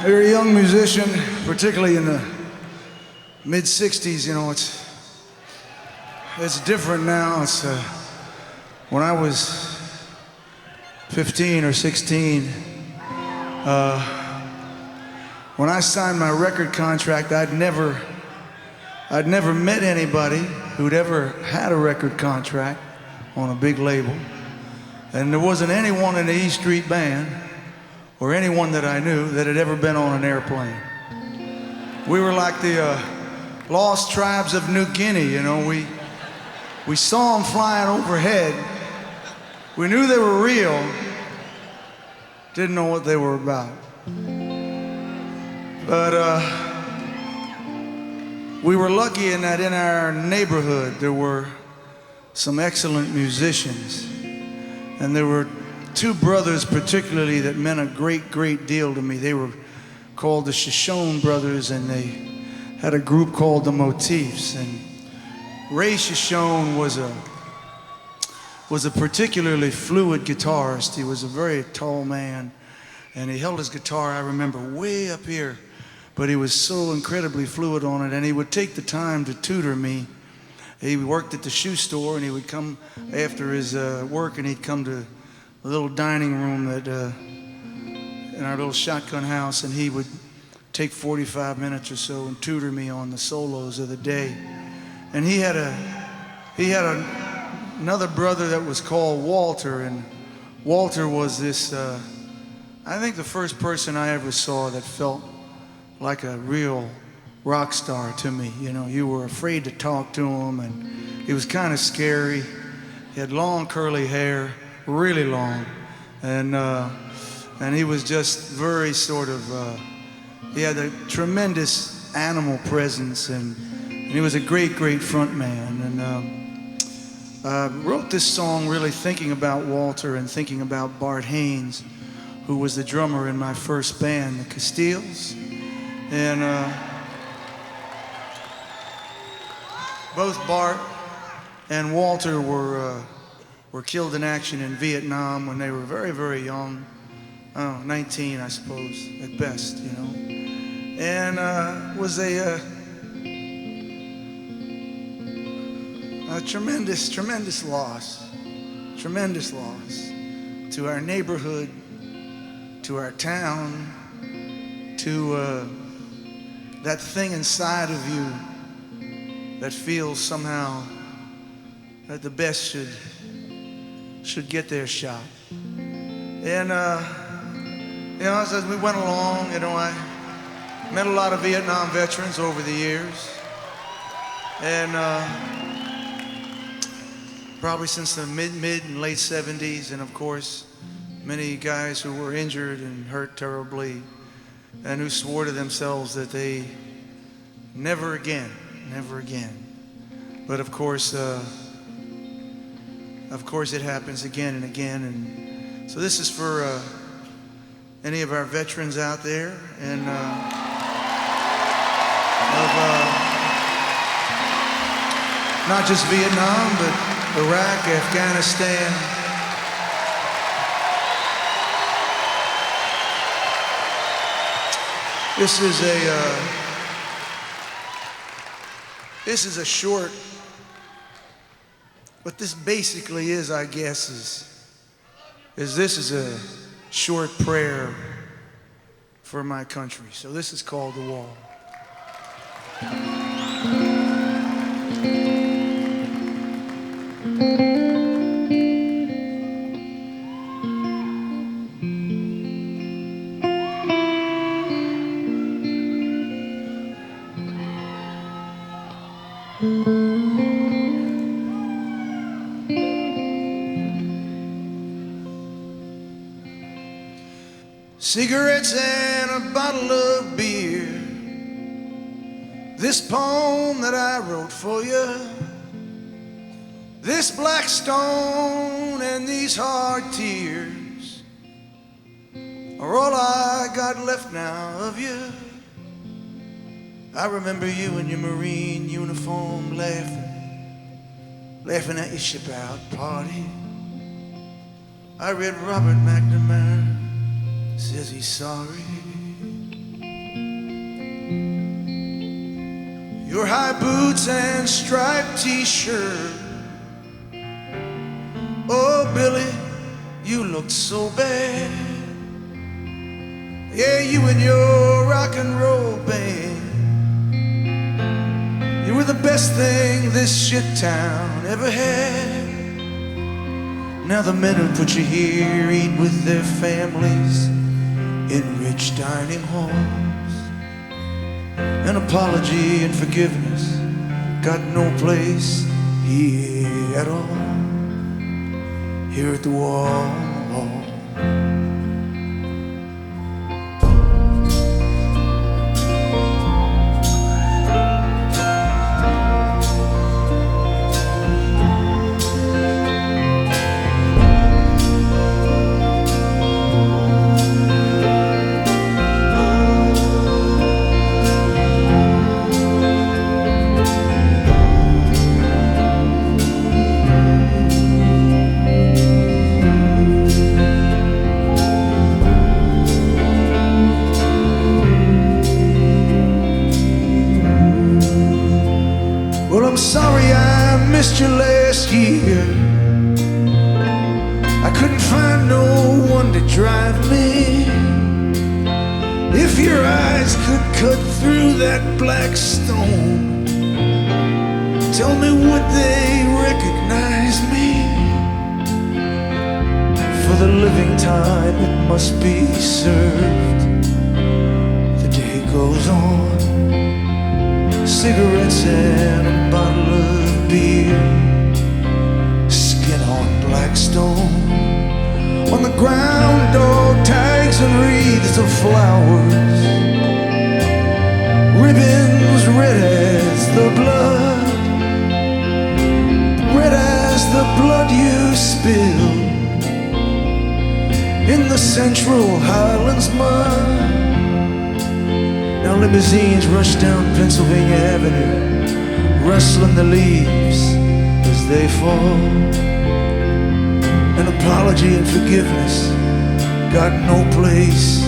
You're a young musician, particularly in the mid-'60s, you know, it's different now. When I was 15 or 16, when I signed my record contract, I'd never met anybody who'd ever had a record contract on a big label. And there wasn't anyone in the E Street Band or anyone that I knew that had ever been on an airplane. We were like the lost tribes of New Guinea, you know. We saw them flying overhead. We knew they were real, didn't know what they were about. But we were lucky in that in our neighborhood there were some excellent musicians. And there were two brothers particularly that meant a great, great deal to me. They were called the Shoshone Brothers, and they had a group called the Motifs. And Ray Shoshone was a particularly fluid guitarist. He was a very tall man, and he held his guitar, I remember, way up here, but he was so incredibly fluid on it, and he would take the time to tutor me. He worked at the shoe store, and he would come after his work, and he'd come to the little dining room that in our little shotgun house, and he would take 45 minutes or so and tutor me on the solos of the day. And he had another brother that was called Walter, and Walter was this, I think the first person I ever saw that felt like a real rock star to me. You know, you were afraid to talk to him, and he was kind of scary. He had long curly hair, really long, and he was just very sort of, he had a tremendous animal presence, and he was a great, great front man. And I wrote this song really thinking about Walter and thinking about Bart Haynes, who was the drummer in my first band, the Castiles. And both Bart and Walter were killed in action in Vietnam when they were very, very young. 19, I suppose, at best, you know. And was a tremendous, tremendous loss. Tremendous loss to our neighborhood, to our town, to that thing inside of you that feels somehow that the best should get their shot. And you know, as we went along, you know, I met a lot of Vietnam veterans over the years, and probably since the mid and late 70s, and of course many guys who were injured and hurt terribly, and who swore to themselves that they never again. But of course it happens again and again. And so this is for any of our veterans out there, and of not just Vietnam, but Iraq, Afghanistan. This is a short, what this basically is, I guess, this is a short prayer for my country. So this is called The Wall. Cigarettes and a bottle of beer. This poem that I wrote for you. This black stone and these hard tears are all I got left now of you. I remember you in your Marine uniform laughing at your ship out party. I read Robert McNamara says he's sorry. your high boots and striped t-shirt. Oh, Billy, you looked so bad. Yeah, you and your rock and roll band, you were the best thing this shit town ever had. Now the men who put you here eat with their families in rich dining halls. An apology and forgiveness got no place here at all. Here at the wall. Well, I'm sorry I missed you last year. I couldn't find no one to drive me. If your eyes could cut through that black stone, tell me, would they recognize me? For the living time it must be served. The day goes on. Cigarettes and a bottle of beer, skin on black stone. On the ground, dog tags and wreaths of flowers, ribbons red as the blood, red as the blood you spilled in the Central Highlands mud. Now limousines rush down Pennsylvania Avenue, rustling the leaves as they fall. An apology and forgiveness got no place